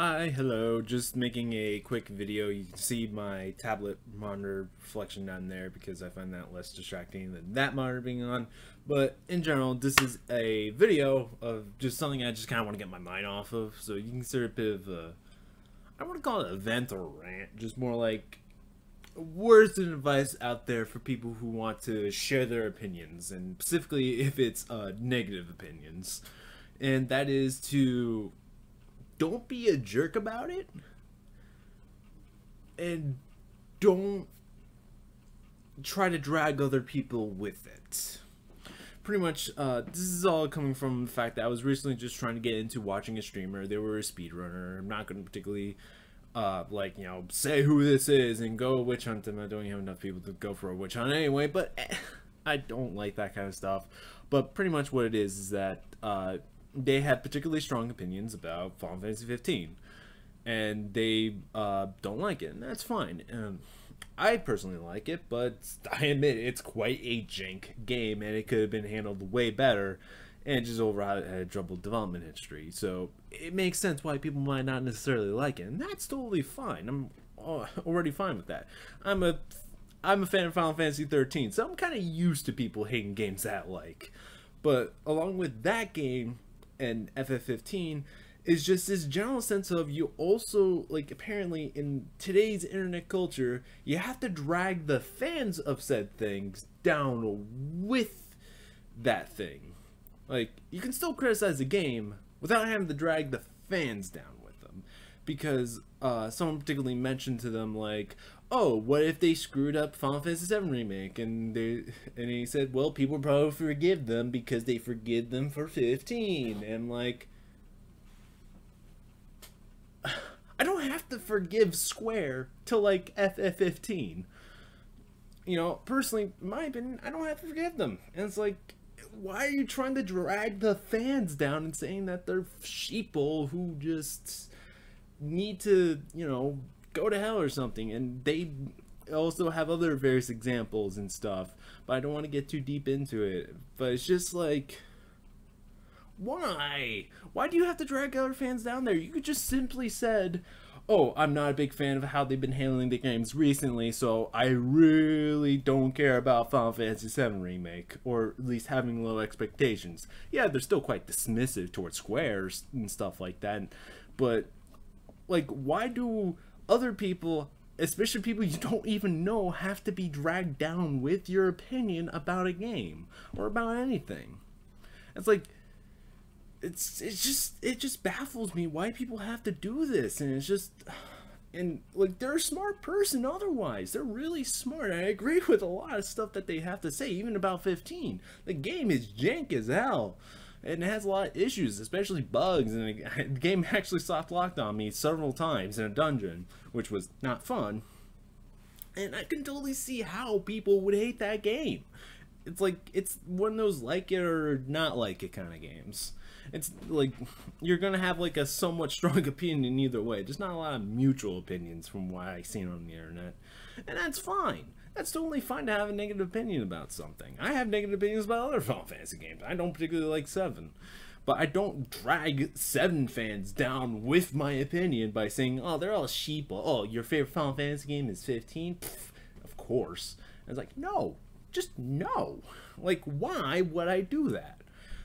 Hi, hello, just making a quick video. You can see my tablet monitor reflection down there because I find that less distracting than that monitor being on. But in general, this is a video of just something I just kind of want to get my mind off of. So you can consider it a bit of a, I don't want to call it a vent or rant, just more like words and advice out there for people who want to share their opinions, and specifically if it's negative opinions. And that is to don't be a jerk about it, and don't try to drag other people with it. Pretty much, this is all coming from the fact that I was recently just trying to get into watching a streamer. They were a speedrunner. I'm not going to particularly, say who this is and go witch hunt them. I don't even have enough people to go for a witch hunt anyway, but I don't like that kind of stuff. But pretty much what it is that, they have particularly strong opinions about Final Fantasy 15, and they don't like it, and that's fine. I personally like it, but I admit it's quite a jank game, and it could have been handled way better, and just overall had a troubled development history. So it makes sense why people might not necessarily like it, and that's totally fine. I'm already fine with that. I'm a fan of Final Fantasy 13, so I'm kind of used to people hating games that I like. But along with that game and FF15 is just this general sense of, you also, like, apparently in today's internet culture, you have to drag the fans of said things down with that thing. Like, you can still criticize the game without having to drag the fans down with them, because someone particularly mentioned to them, like, oh, what if they screwed up Final Fantasy 7 Remake? And he said, well, people probably forgive them because they forgive them for 15. And like, I don't have to forgive Square to like FF15. You know, personally, in my opinion, I don't have to forgive them. And it's like, why are you trying to drag the fans down and saying that they're sheeple who just need to, go to hell or something? And they also have other various examples and stuff, but I don't want to get too deep into it. But it's just like, why do you have to drag other fans down there? You could just simply said, oh, I'm not a big fan of how they've been handling the games recently, so I really don't care about Final Fantasy 7 Remake, or at least having low expectations. Yeah, they're still quite dismissive towards Squares and stuff like that, but like, why do other people, especially people you don't even know, have to be dragged down with your opinion about a game or about anything? It's like, it just baffles me why people have to do this. And it's just, and like, they're a smart person otherwise. They're really smart. I agree with a lot of stuff that they have to say, even about 15. The game is jank as hell, and it has a lot of issues, especially bugs, and the game actually soft locked on me several times in a dungeon, which was not fun. And I can totally see how people would hate that game. It's like, it's one of those like it or not like it kind of games. It's like, you're gonna have like a somewhat strong opinion either way. Just not a lot of mutual opinions from what I've seen on the internet. And that's fine. That's totally fine to have a negative opinion about something. I have negative opinions about other Final Fantasy games. I don't particularly like 7. But I don't drag 7 fans down with my opinion by saying, oh, they're all sheep. Oh, your favorite Final Fantasy game is 15? Pfft, of course. I was like, no. Just no. Like, why would I do that?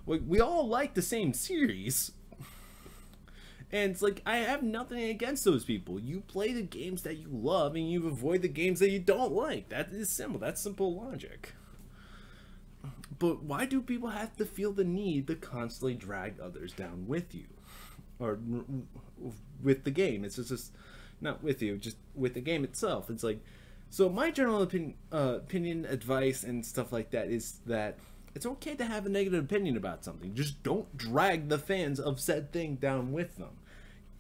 Like, we all like the same series. And it's like, I have nothing against those people. You play the games that you love, and you avoid the games that you don't like. That is simple. That's simple logic. But why do people have to feel the need to constantly drag others down with you? Or with the game. It's just not with you, just with the game itself. It's like, so my general opinion, advice, and stuff like that is that it's okay to have a negative opinion about something. Just don't drag the fans of said thing down with them.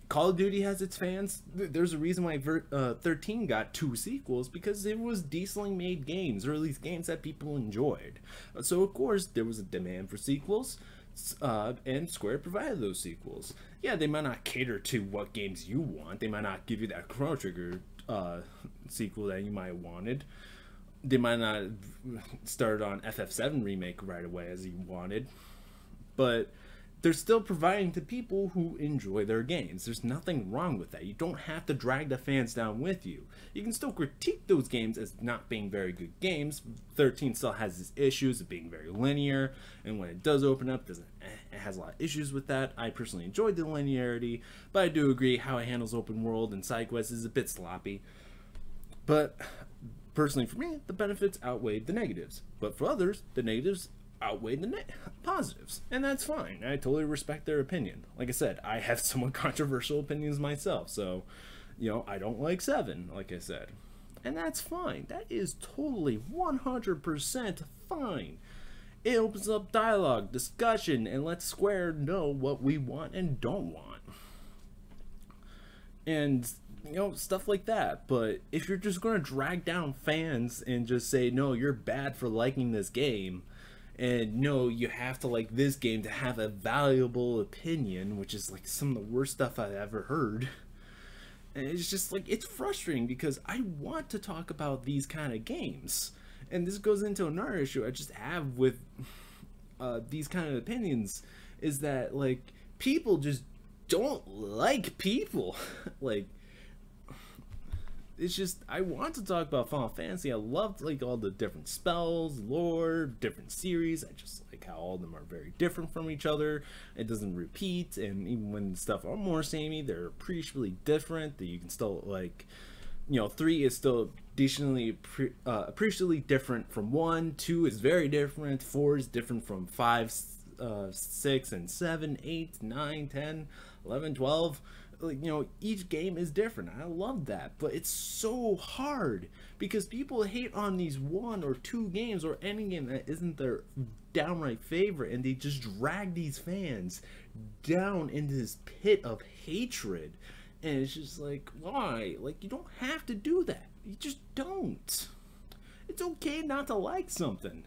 Call of Duty has its fans. There's a reason why 13 got 2 sequels, because it was decently made games, or at least games that people enjoyed. So of course there was a demand for sequels, and Square provided those sequels. Yeah, they might not cater to what games you want. They might not give you that Chrono Trigger sequel that you might have wanted. They might not start on FF7 Remake right away as you wanted. But they're still providing to people who enjoy their games. There's nothing wrong with that. You don't have to drag the fans down with you. You can still critique those games as not being very good games. 13 still has its issues of being very linear, and when it does open up, it has a lot of issues with that. I personally enjoyed the linearity, but I do agree how it handles open world and side quests is a bit sloppy. But personally for me, the benefits outweighed the negatives. But for others, the negatives outweigh the positives, and that's fine. I totally respect their opinion. Like I said, I have somewhat controversial opinions myself, so I don't like 7, like I said, and that's fine. That is totally 100% fine. It opens up dialogue, discussion, and lets Square know what we want and don't want, and stuff like that. But if you're just going to drag down fans and just say, no, you're bad for liking this game, and no, you have to like this game to have a valuable opinion, which is like some of the worst stuff I've ever heard. And it's just like, it's frustrating because I want to talk about these kind of games. And this goes into another issue I just have with these kind of opinions, is that like people just don't like people. Like, it's just, I want to talk about Final Fantasy. I loved like all the different spells, lore, different series. I just like how all of them are very different from each other. It doesn't repeat, and even when stuff are more samey, they're appreciably different. That you can still like, 3 is still decently appreciably different from 1. 2 is very different. 4 is different from 5, 6, and 7, 8, 9, 10, 11, 12. Like, each game is different. I love that, but it's so hard because people hate on these 1 or 2 games or any game that isn't their downright favorite, and they just drag these fans down into this pit of hatred. And it's just like, why? Like, you don't have to do that. You just don't. It's okay not to like something.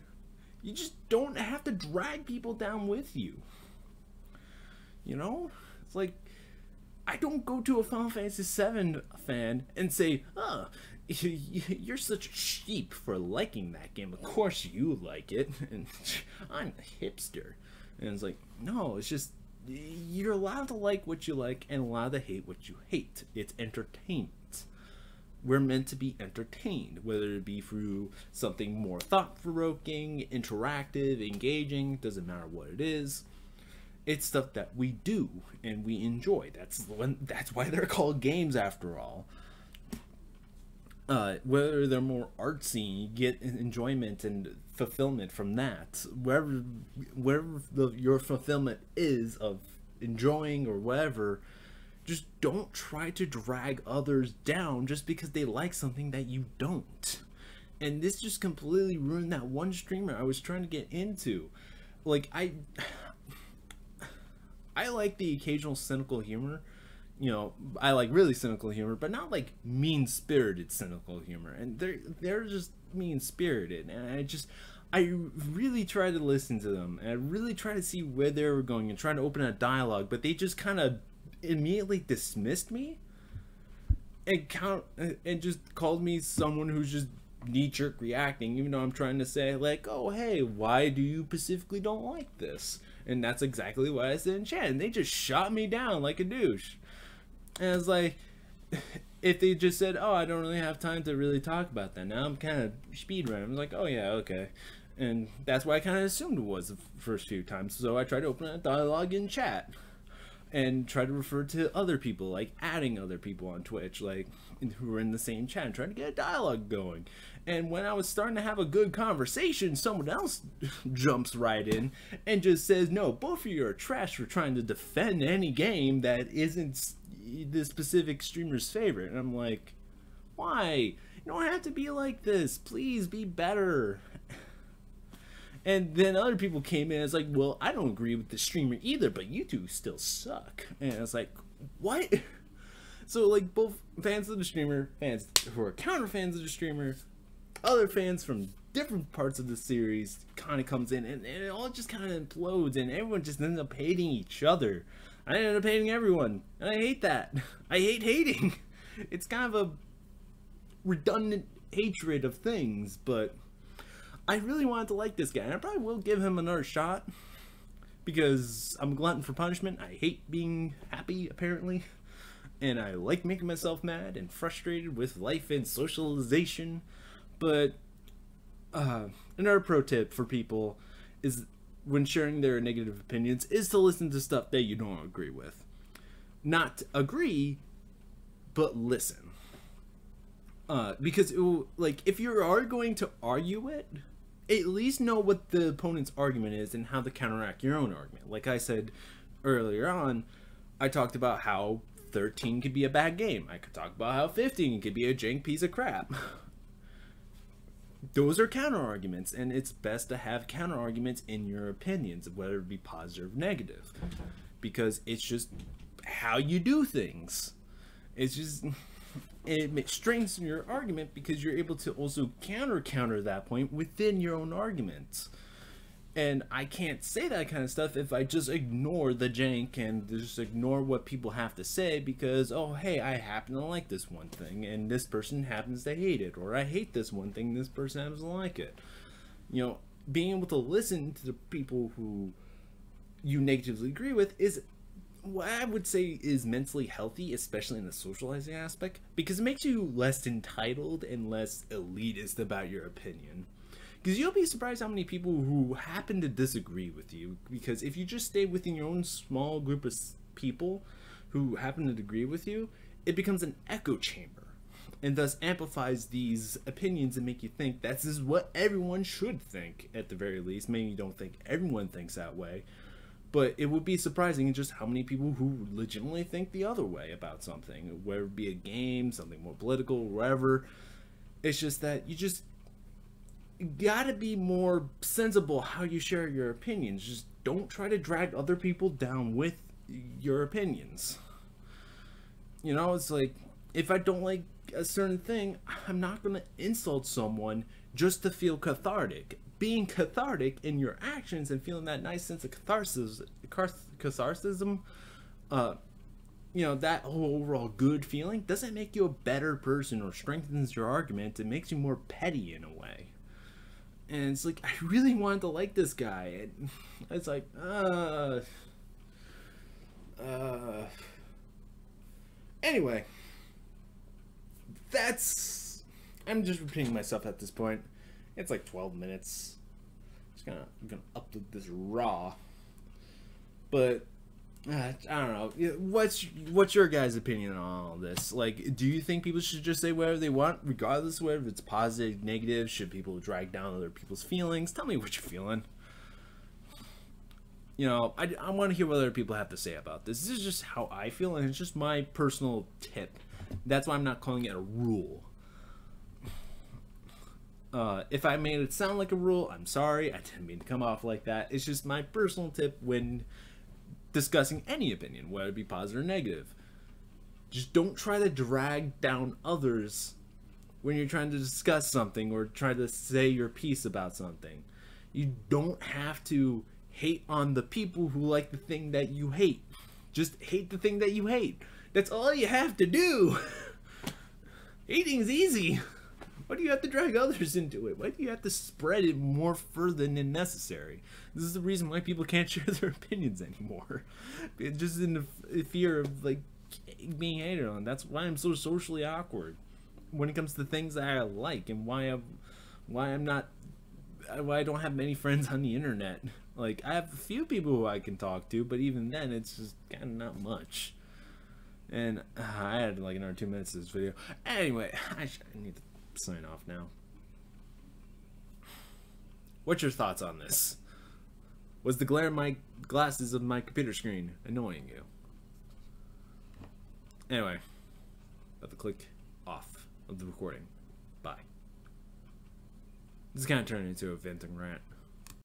You just don't have to drag people down with you. It's like, I don't go to a Final Fantasy VII fan and say, oh, you're such a sheep for liking that game. Of course you like it. And I'm a hipster. And it's like, no, it's just, you're allowed to like what you like and allowed to hate what you hate. It's entertainment. We're meant to be entertained, whether it be through something more thought-provoking, interactive, engaging, doesn't matter what it is. It's stuff that we do and we enjoy. That's why they're called games, after all. Whether they're more artsy, you get enjoyment and fulfillment from that. Wherever your fulfillment is of enjoying or whatever, just don't try to drag others down just because they like something that you don't. And this just completely ruined that one streamer I was trying to get into. Like, I like the occasional cynical humor. I like really cynical humor, but not like mean-spirited cynical humor. And they're just mean-spirited, and I really try to listen to them, and I really try to see where they were going and try to open a dialogue, but they just kind of immediately dismissed me and just called me someone who's just knee-jerk reacting, even though I'm trying to say like, oh hey, why do you specifically don't like this? And that's exactly what I said in chat, and they just shot me down like a douche. And I was like, if they just said, oh, I don't really have time to really talk about that now, I'm kind of speedrunning, I'm like, oh yeah, okay. And that's what I kind of assumed it was the first few times. So I tried to open a dialogue in chat and try to refer to other people, like adding other people on Twitch, like who were in the same chat, and trying to get a dialogue going. And when I was starting to have a good conversation, someone else jumps right in and just says, no, both of you are trash for trying to defend any game that isn't the specific streamer's favorite. And I'm like, why? You don't have to be like this. Please be better. And then other people came in and it's like, well, I don't agree with the streamer either, but you two still suck. And I was like, what? So like both fans of the streamer, fans who are counter fans of the streamer, other fans from different parts of the series kind of comes in, and it all just kind of implodes, and everyone just ends up hating each other. I ended up hating everyone, and I hate that. I hate hating. It's kind of a redundant hatred of things, but I really wanted to like this guy, and I probably will give him another shot, because I'm a glutton for punishment. I hate being happy, apparently. And I like making myself mad and frustrated with life and socialization. But another pro tip for people is, when sharing their negative opinions, is to listen to stuff that you don't agree with. Not agree, but listen. Because it will, like, if you are going to argue it, at least know what the opponent's argument is and how to counteract your own argument. Like I said earlier on, I talked about how 13 could be a bad game. I could talk about how 15 could be a jank piece of crap. Those are counter arguments, and it's best to have counter arguments in your opinions, whether it be positive or negative, because it's just how you do things. It's just, it strengthens your argument because you're able to also counter that point within your own arguments. And I can't say that kind of stuff if I just ignore the jank and just ignore what people have to say because, oh, hey, I happen to like this one thing and this person happens to hate it, or I hate this one thing and this person happens to like it. You know, being able to listen to the people who you negatively agree with is what I would say is mentally healthy, especially in the socializing aspect, because it makes you less entitled and less elitist about your opinion. Because you'll be surprised how many people who happen to disagree with you, because if you just stay within your own small group of people who happen to agree with you, it becomes an echo chamber, and thus amplifies these opinions and make you think this is what everyone should think, at the very least. Maybe you don't think everyone thinks that way, but it would be surprising just how many people who legitimately think the other way about something, whether it be a game, something more political, whatever. It's just that you just gotta be more sensible how you share your opinions. Just don't try to drag other people down with your opinions. You know, it's like, if I don't like a certain thing, I'm not gonna insult someone just to feel cathartic. Being cathartic in your actions and feeling that nice sense of catharsis, you know, that whole overall good feeling doesn't make you a better person or strengthens your argument. It makes you more petty in a way. And it's like, I really wanted to like this guy. And it's like, anyway, I'm just repeating myself at this point. It's like 12 minutes. I'm gonna upload this raw. But I don't know. What's your guys' opinion on all this? Like, do you think people should just say whatever they want, regardless of whether it's positive, negative? Should people drag down other people's feelings? Tell me what you're feeling. You know, I want to hear what other people have to say about this. This is just how I feel, and it's just my personal tip. That's why I'm not calling it a rule. If I made it sound like a rule, I'm sorry. I didn't mean to come off like that. It's just my personal tip when discussing any opinion, whether it be positive or negative. Just don't try to drag down others when you're trying to discuss something or try to say your piece about something. You don't have to hate on the people who like the thing that you hate. Just hate the thing that you hate. That's all you have to do. Hating's easy. Why do you have to drag others into it? Why do you have to spread it more further than necessary? This is the reason why people can't share their opinions anymore. Just in the fear of, like, being hated on. That's why I'm so socially awkward when it comes to things that I like, and why I don't have many friends on the internet. Like, I have a few people who I can talk to, but even then, it's just kind of not much. And I had like another 2 minutes of this video. Anyway, I need to sign off now. What's your thoughts on this? Was the glare in my glasses of my computer screen annoying you? Anyway, about to click off of the recording. Bye. This is kind of turning into a venting rant.